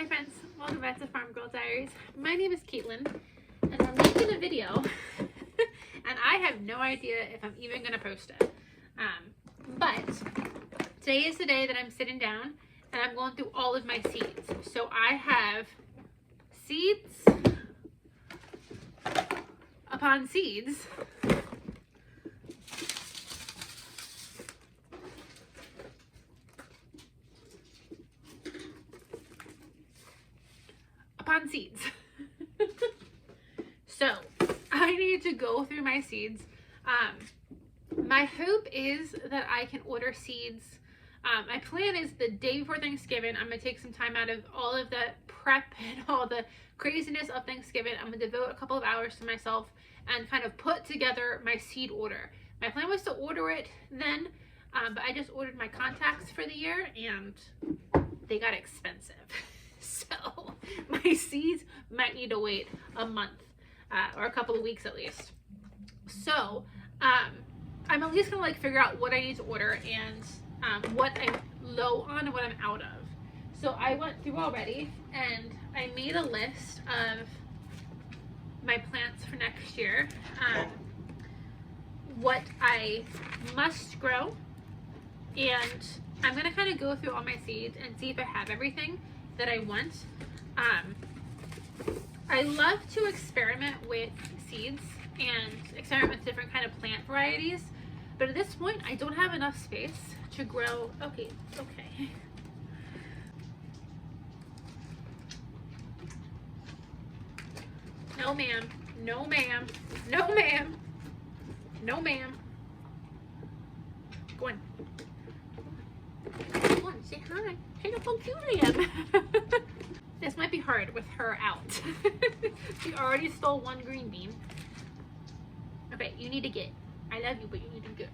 Hi friends, welcome back to Farm Girl Diaries. My name is Caitlin and I'm making a video and I have no idea if I'm even going to post it. But today is the day that I'm sitting down and I'm going through all of my seeds. So I have seeds upon seeds upon seeds. So I need to go through my seeds. My hope is that I can order seeds. My plan is the day before Thanksgiving, I'm going to take some time out of all of the prep and all the craziness of Thanksgiving. I'm going to devote a couple of hours to myself and kind of put together my seed order. My plan was to order it then, but I just ordered my contacts for the year and they got expensive. So my seeds might need to wait a month or a couple of weeks at least. So I'm at least gonna figure out what I need to order and what I'm low on and what I'm out of. So I went through already and I made a list of my plants for next year, what I must grow, and I'm gonna kind of go through all my seeds and see if I have everything that I want. I love to experiment with seeds and experiment with different kind of plant varieties, but at this point I don't have enough space to grow. Okay. No ma'am, no ma'am, no ma'am, no ma'am. Go on. Come on, say hi. Hey, look how cute I am. This might be hard with her out. She already stole one green bean. Okay, you need to get. I love you, but you need to get.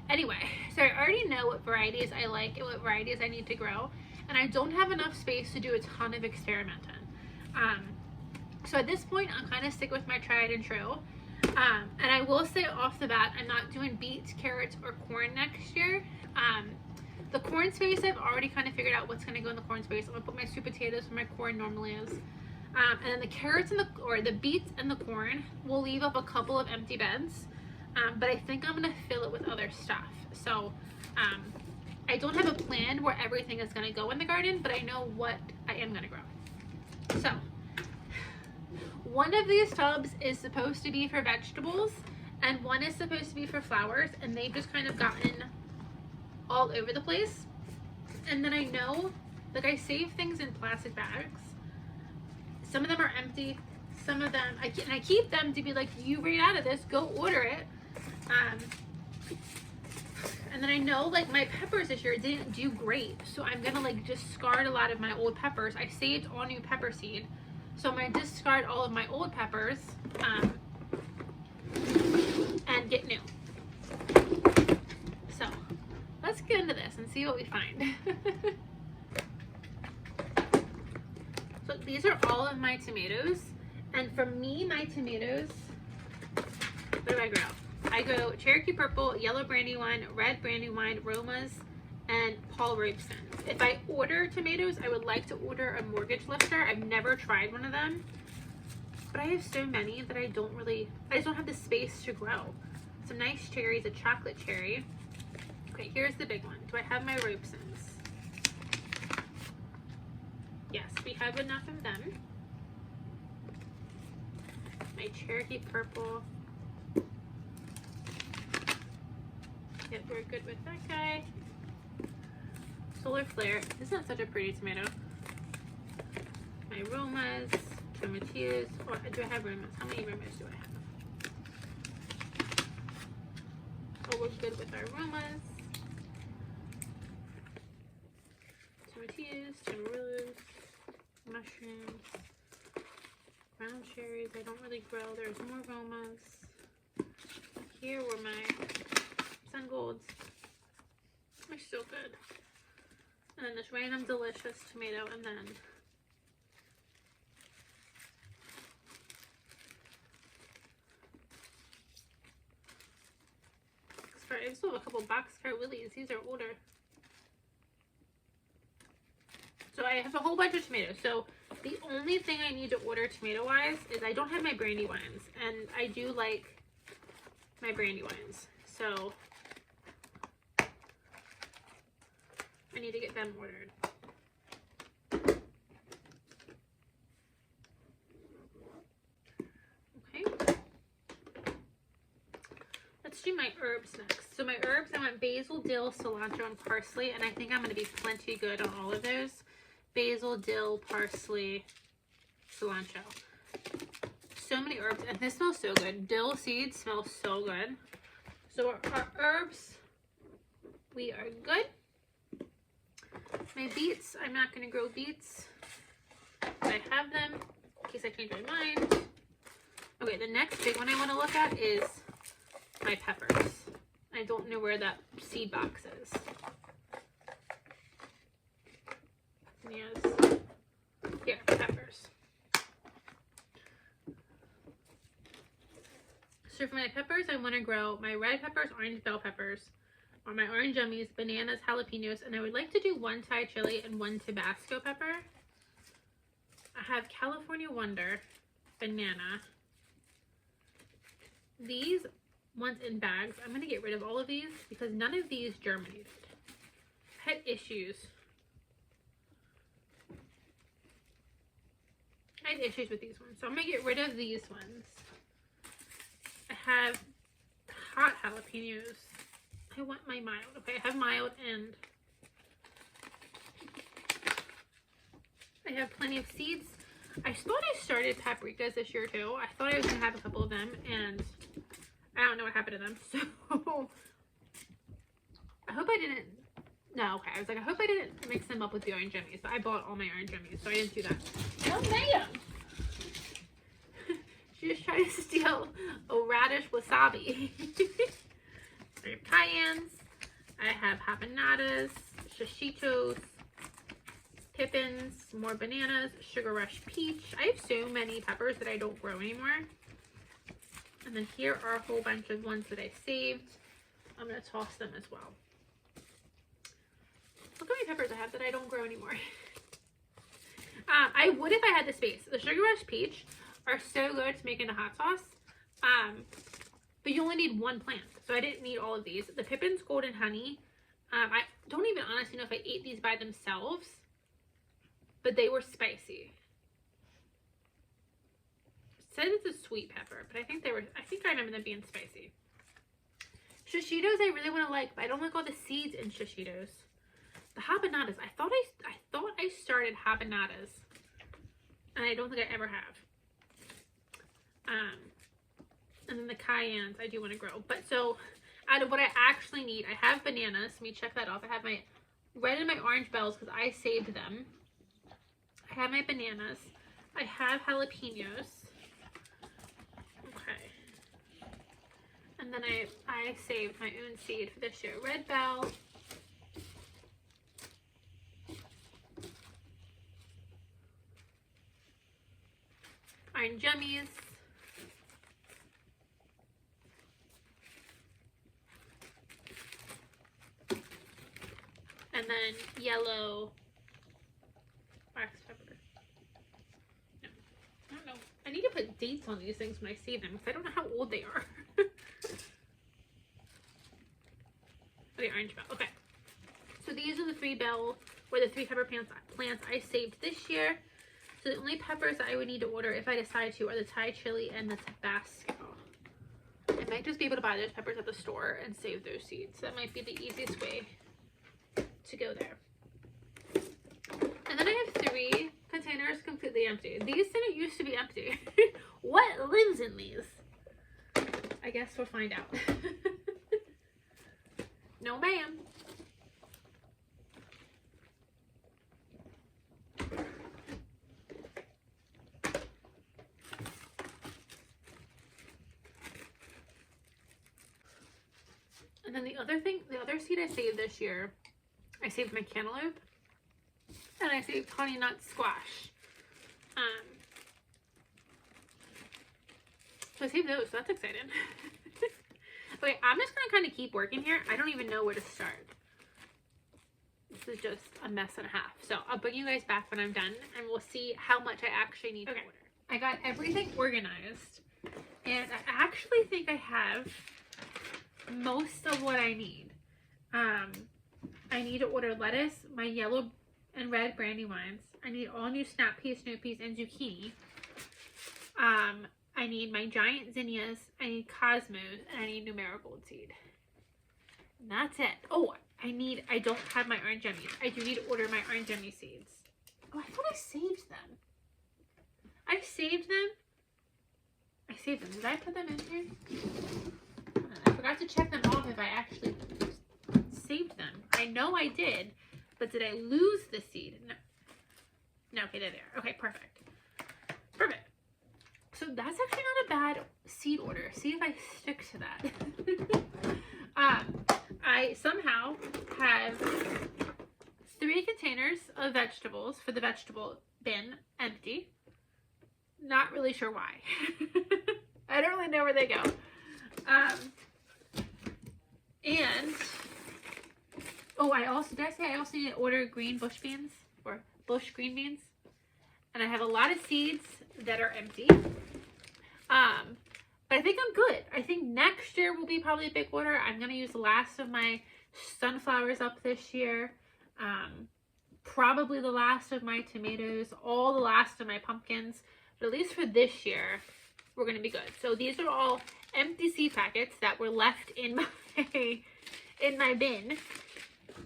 Anyway, so I already know what varieties I like and what varieties I need to grow, and I don't have enough space to do a ton of experimenting. So at this point, I'm kind of stick with my tried and true. And I will say off the bat, I'm not doing beets, carrots, or corn next year. The corn space, I've already kind of figured out what's going to go in the corn space. I'm going to put my sweet potatoes where my corn normally is. And then the carrots and the beets and the corn will leave up a couple of empty beds. But I think I'm going to fill it with other stuff. So I don't have a plan where everything is going to go in the garden, but I know what I am going to grow. So one of these tubs is supposed to be for vegetables and one is supposed to be for flowers, and they've just kind of gotten all over the place. And then I know, I save things in plastic bags. Some of them are empty, some of them I keep them to be like, you ran out of this, go order it. And then I know my peppers this year didn't do great, so I'm gonna discard a lot of my old peppers. I saved all new pepper seed, so I'm gonna discard all of my old peppers and get new. So let's get into this and see what we find. So these are all of my tomatoes, and for me, my tomatoes, what do I grow? I grow Cherokee Purple, Yellow Brandywine, Red Brandywine, Romas, and Paul Robeson. If I order tomatoes, I would like to order a mortgage lifter. I've never tried one of them, but I have so many that I just don't have the space to grow. Some nice cherries, a chocolate cherry. Okay, here's the big one. Do I have my Robesons? Yes, we have enough of them. My Cherokee Purple. Yep, we're good with that guy. Solar Flare. Isn't that such a pretty tomato? My Romas, Tomatillos. Or do I have Romas? How many Romas do I have? Oh, we're good with our Romas. Tomatillos, Tomarillos, mushrooms, brown cherries. I don't really grow. There's more Romas. Here were my Sun Golds. They're so good. And then this random delicious tomato, and then I still have a couple boxcar willies. These are older. So I have a whole bunch of tomatoes. So the only thing I need to order tomato-wise is I don't have my Brandywines. And I do like my Brandywines. So I need to get them ordered. Okay. Let's do my herbs next. So my herbs, I want basil, dill, cilantro, and parsley. And I think I'm going to be plenty good on all of those. Basil, dill, parsley, cilantro. So many herbs. And this smells so good. Dill seeds smell so good. So our herbs, we are good. My beets, I'm not going to grow beets. But I have them in case I change my mind. Okay, the next big one I want to look at is my peppers. I don't know where that seed box is. Yes. Here, peppers. So for my peppers, I want to grow my red peppers, orange bell peppers, or my orange yummies, bananas, jalapenos, and I would like to do one Thai chili and one Tabasco pepper. I have California Wonder, banana. These ones in bags. I'm going to get rid of all of these because none of these germinated. I had issues. I had issues with these ones. So I'm going to get rid of these ones. I have hot jalapenos. I want my mild. Okay, I have mild and I have plenty of seeds. I thought I started paprikas this year too. I thought I was going to have a couple of them and I don't know what happened to them. So I hope I didn't. No, okay. I was like, I hope I didn't mix them up with the orange yummies, but I bought all my orange yummies, so I didn't do that. No, ma'am. She just tried to steal a radish wasabi. I have cayennes. I have habanadas, shishitos, pippins, more bananas, sugar rush peach. I have so many peppers that I don't grow anymore. And then here are a whole bunch of ones that I saved. I'm going to toss them as well. Look how many peppers I have that I don't grow anymore. I would if I had the space. The sugar rush peach are so good to make into hot sauce. But you only need one plant. So I didn't need all of these. The Pippin's Golden Honey. I don't even honestly know if I ate these by themselves. But they were spicy. It said it's a sweet pepper. But I think I remember them being spicy. Shishitos I really want to like. But I don't like all the seeds in shishitos. The habanadas. I thought I started habanadas. And I don't think I ever have. And then the cayennes I do want to grow. But so, out of what I actually need, I have bananas. Let me check that off. I have my red and my orange bells because I saved them. I have my bananas. I have jalapenos. Okay. And then I saved my own seed for this year. Red bell. Orange yummies. And then yellow wax pepper. No, I don't know. I need to put dates on these things when I see them because I don't know how old they are. Okay, orange bell. Okay. So these are the three pepper plants I saved this year. So the only peppers I would need to order if I decide to are the Thai chili and the Tabasco. I might just be able to buy those peppers at the store and save those seeds. That might be the easiest way to go there. And then I have 3 containers completely empty. These didn't used to be empty. What lives in these? I guess we'll find out. No ma'am. And then the other seed I saved this year, I saved my cantaloupe and I saved honey nut squash. So I saved those, so that's exciting. Okay, I'm just gonna kind of keep working here. I don't even know where to start. This is just a mess and a half. So I'll bring you guys back when I'm done and we'll see how much I actually need to order. I got everything organized and I actually think I have most of what I need. I need to order lettuce, my yellow and red brandywines. I need all new snap peas, snow peas, and zucchini. I need my giant zinnias, I need cosmos, and I need new marigold seed. And that's it. Oh, I don't have my orange jemmies. I do need to order my orange jemmy seeds. Oh, I thought I saved them. I saved them. Did I put them in here? I forgot to check them off if I actually saved them. I know I did, but did I lose the seed? No. No, okay, there they are. Okay, perfect. Perfect. So that's actually not a bad seed order. See if I stick to that. I somehow have 3 containers of vegetables for the vegetable bin empty. Not really sure why. I don't really know where they go. And oh, I also need to order green bush beans or bush green beans. And I have a lot of seeds that are empty. But I think I'm good. I think next year will be probably a big order. I'm going to use the last of my sunflowers up this year. Probably the last of my tomatoes, all the last of my pumpkins. But at least for this year, we're going to be good. So these are all empty seed packets that were left in my bin.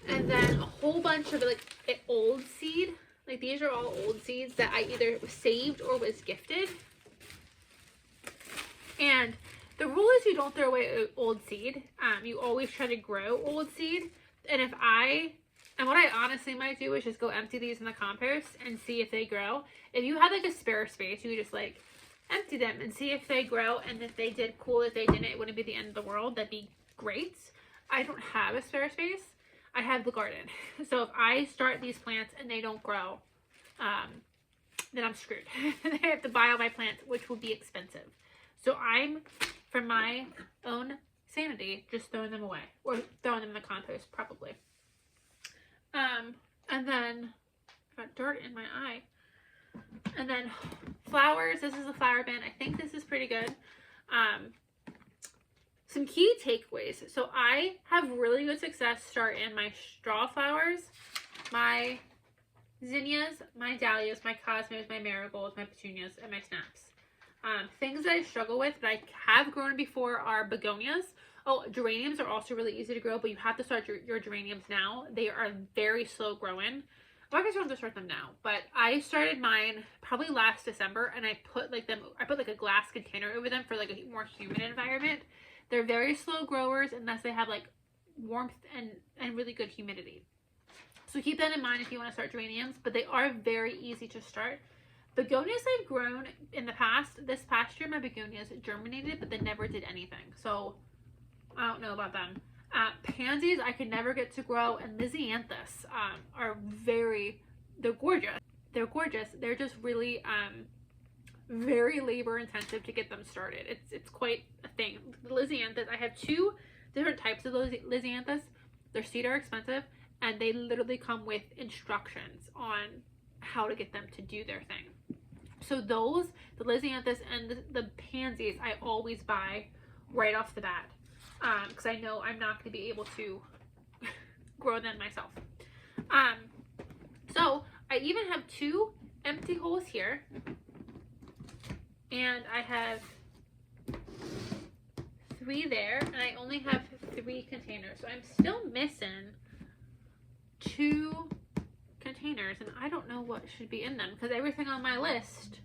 And then a whole bunch of like old seed. Like these are all old seeds that I either saved or was gifted. And the rule is you don't throw away old seed. You always try to grow old seed. And what I honestly might do is just go empty these in the compost and see if they grow. If you had like a spare space, you just like empty them and see if they grow. And if they did, cool. If they didn't, it wouldn't be the end of the world. That'd be great. I don't have a spare space. I have the garden. So if I start these plants and they don't grow, then I'm screwed. I have to buy all my plants, which will be expensive. So I'm, for my own sanity, just throwing them away. Or throwing them in the compost, probably. And then, I got dirt in my eye. And then flowers. This is a flower bin. I think this is pretty good. Some key takeaways. So I have really good success starting my straw flowers, my zinnias, my dahlias, my cosmos, my marigolds, my petunias, and my snaps. Things that I struggle with but I have grown before are begonias. Oh, geraniums are also really easy to grow, but you have to start your geraniums now. They are very slow growing. Well, I guess you don't have to start them now, but I started mine probably last December, and I put like a glass container over them for like a more humid environment. They're very slow growers unless they have like warmth and really good humidity. So keep that in mind if you want to start geraniums, but they are very easy to start. Begonias I've grown in the past. This past year, my begonias germinated, but they never did anything. So I don't know about them. Pansies I could never get to grow, and Lisianthus they're gorgeous. They're gorgeous. They're just really very labor intensive to get them started. It's quite a thing. The Lisianthus, I have 2 different types of Lisianthus. Their seed are expensive, and they literally come with instructions on how to get them to do their thing. So those, the Lisianthus and the pansies, I always buy right off the bat. Because I know I'm not going to be able to grow them myself. So I even have 2 empty holes here. And I have 3 there. And I only have 3 containers. So I'm still missing 2 containers. And I don't know what should be in them. Because everything on my list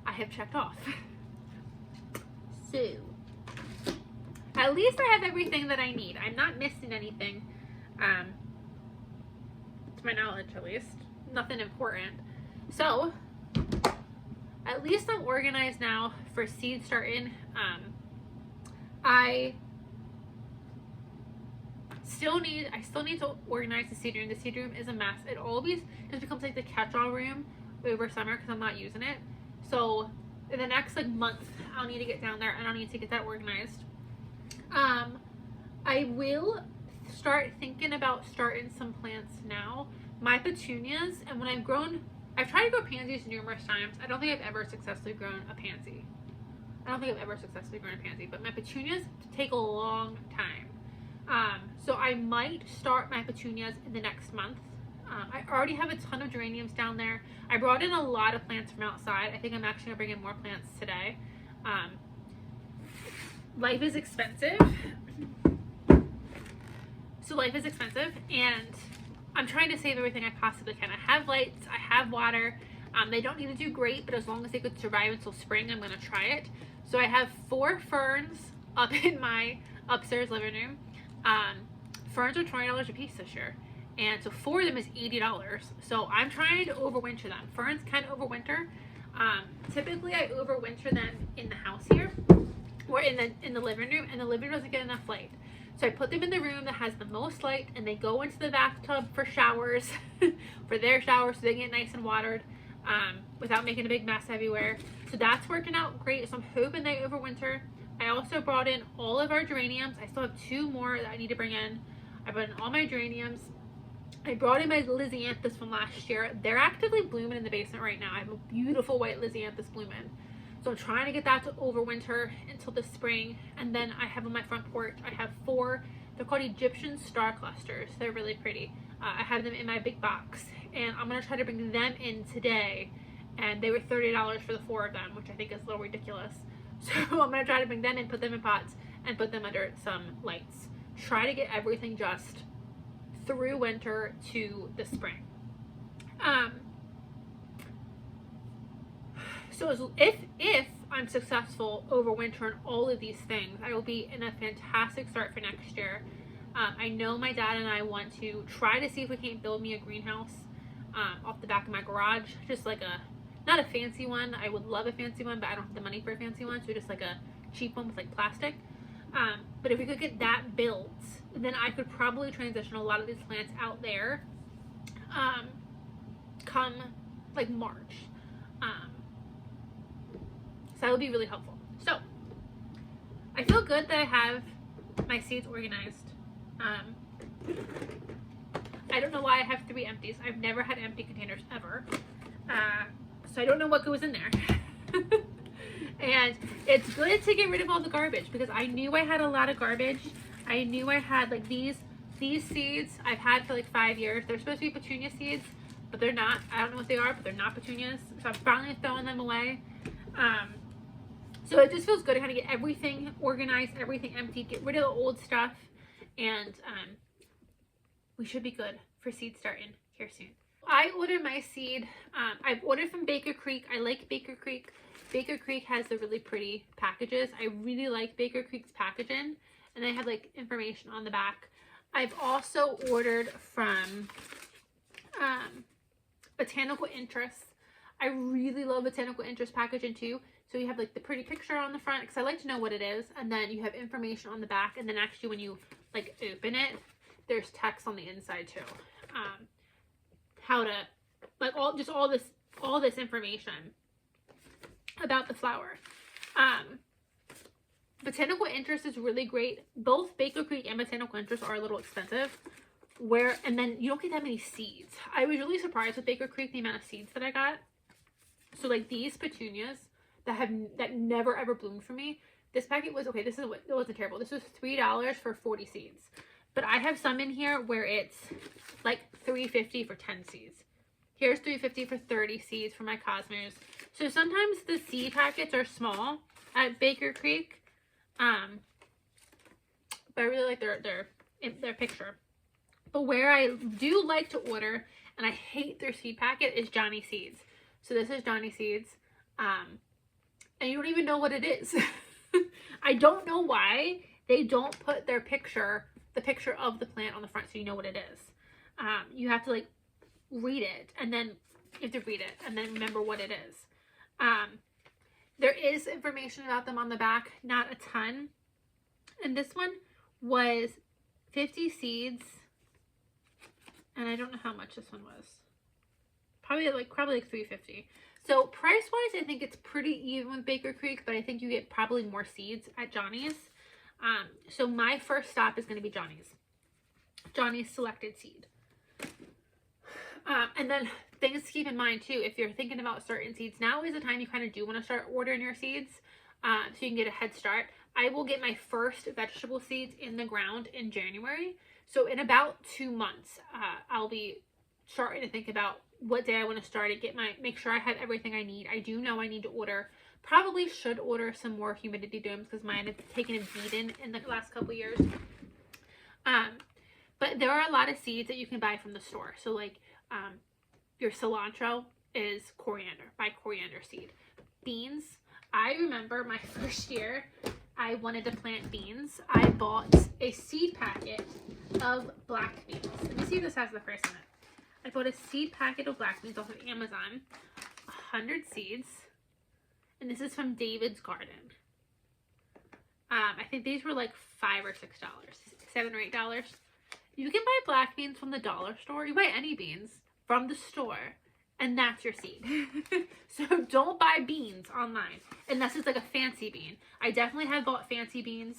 I have checked off. So at least I have everything that I need. I'm not missing anything. To my knowledge, at least. Nothing important. So, at least I'm organized now for seed starting. I still need to organize the seed room. The seed room is a mess. It always just becomes like the catch-all room over summer because I'm not using it. So, in the next like month, I'll need to get down there and I'll need to get that organized. I will start thinking about starting some plants now. My petunias, and when I've tried to grow pansies numerous times. I don't think I've ever successfully grown a pansy. But my petunias take a long time. So I might start my petunias in the next month. I already have a ton of geraniums down there. I brought in a lot of plants from outside. I think I'm actually gonna bring in more plants today. Life is expensive. So life is expensive, and I'm trying to save everything I possibly can. I have lights, I have water. They don't need to do great, but as long as they could survive until spring, I'm gonna try it. So I have 4 ferns up in my upstairs living room. Ferns are $20 a piece this year. And so 4 of them is $80. So I'm trying to overwinter them. Ferns can overwinter. Typically I overwinter them in the house here, or in the living room, and the living room doesn't get enough light. So I put them in the room that has the most light, and they go into the bathtub for showers, for their showers, so they get nice and watered, without making a big mess everywhere. So that's working out great. So I'm hoping they overwinter. I also brought in all of our geraniums. I still have 2 more that I need to bring in. I brought in all my geraniums. I brought in my Lisianthus from last year. They're actively blooming in the basement right now. I have a beautiful white Lisianthus blooming. So I'm trying to get that to overwinter until the spring. And then I have on my front porch, I have 4, they're called Egyptian star clusters. They're really pretty. I have them in my big box, and I'm gonna try to bring them in today. And they were $30 for the 4 of them, which I think is a little ridiculous. So I'm gonna try to bring them in, put them in pots, and put them under some lights. Try to get everything just through winter to the spring. So if I'm successful overwintering all of these things, I will be in a fantastic start for next year. I know my dad and I want to try to see if we can't build me a greenhouse off the back of my garage, just like not a fancy one. I would love a fancy one, but I don't have the money for a fancy one, so just like a cheap one with like plastic. But if we could get that built, then I could probably transition a lot of these plants out there come like March. So that would be really helpful. So I feel good that I have my seeds organized. I don't know why I have 3 empties. I've never had empty containers ever. So I don't know what goes in there. And it's good to get rid of all the garbage, because I knew I had a lot of garbage. I knew I had like these seeds I've had for like 5 years. They're supposed to be petunia seeds, but they're not. I don't know what they are, but they're not petunias. So I'm finally throwing them away. So it just feels good to kind of get everything organized, everything empty, get rid of the old stuff, and we should be good for seed starting here soon. I ordered my seed. I've ordered from Baker Creek. I like Baker Creek. Baker Creek has the really pretty packages. I really like Baker Creek's packaging, and they have like information on the back. I've also ordered from Botanical Interests. I really love Botanical Interest packaging too. So you have like the pretty picture on the front, because I like to know what it is, and then you have information on the back, and then actually when you like open it, there's text on the inside too. How to like all this information about the flower. Botanical Interest is really great. Both Baker Creek and Botanical Interest are a little expensive. And then you don't get that many seeds. I was really surprised with Baker Creek, the amount of seeds that I got. So like these petunias that never ever bloomed for me. This packet was okay. It wasn't terrible. This was $3 for 40 seeds. But I have some in here where it's like $3.50 for 10 seeds. Here's $3.50 for 30 seeds for my Cosmos. So sometimes the seed packets are small at Baker Creek. But I really like their picture. But where I do like to order, and I hate their seed packet, is Johnny Seeds. So this is Johnny Seeds. And you don't even know what it is. I don't know why they don't put the picture of the plant on the front so you know what it is. You have to like read it, and then you have to read it and then remember what it is. There is information about them on the back, not a ton. And this one was 50 seeds, and I don't know how much this one was. Probably like $3.50. So price wise, I think it's pretty even with Baker Creek, but I think you get probably more seeds at Johnny's. So my first stop is going to be Johnny's. Johnny's Selected Seed. And then things to keep in mind too, if you're thinking about certain seeds, now is the time you kind of do want to start ordering your seeds, so you can get a head start. I will get my first vegetable seeds in the ground in January. So in about 2 months, I'll be starting to think about what day I want to start it, make sure I have everything I need. I do know I need to probably should order some more humidity domes because mine have taken a beating in the last couple years. But there are a lot of seeds that you can buy from the store. So like your cilantro is coriander. Buy coriander seed. Beans. I remember my first year, I wanted to plant beans. I bought a seed packet of black beans. Let me see if this has the price on it. I bought a seed packet of black beans off of Amazon. 100 seeds. And this is from David's Garden. I think these were like $5 or $6. $7 or $8. You can buy black beans from the dollar store. You buy any beans from the store, and that's your seed. So don't buy beans online unless it's like a fancy bean. I definitely have bought fancy beans,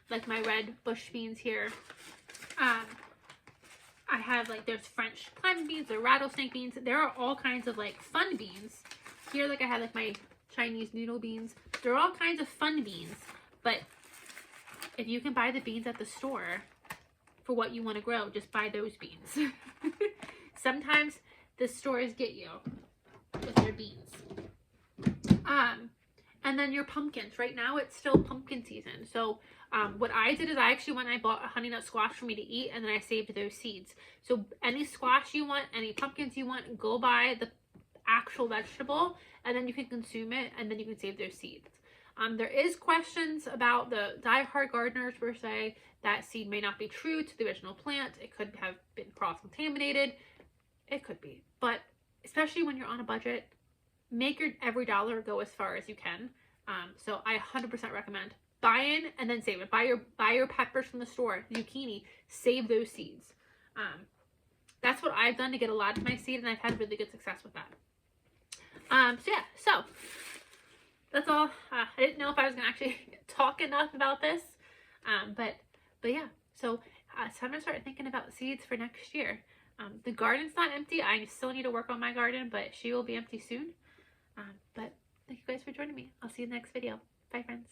like my red bush beans here. I have like, there's French climate beans or rattlesnake beans. There are all kinds of like fun beans. Here, like I have like my Chinese noodle beans. They're all kinds of fun beans, but if you can buy the beans at the store for what you want to grow, just buy those beans. Sometimes the stores get you with their beans. And then your pumpkins. Right now it's still pumpkin season. So what I did is I actually went and I bought a honey nut squash for me to eat, and then I saved those seeds. So any squash you want, any pumpkins you want, go buy the actual vegetable, and then you can consume it, and then you can save those seeds. There is questions about the die-hard gardeners per se. That seed may not be true to the original plant. It could have been cross-contaminated. It could be. But especially when you're on a budget, make your every dollar go as far as you can. So I 100% recommend buying and then save it. Buy your peppers from the store, zucchini, save those seeds. That's what I've done to get a lot of my seed, and I've had really good success with that. So yeah, so that's all. I didn't know if I was gonna actually talk enough about this, but yeah. So I'm gonna start thinking about seeds for next year. The garden's not empty. I still need to work on my garden, but she will be empty soon. But thank you guys for joining me. I'll see you in the next video. Bye, friends.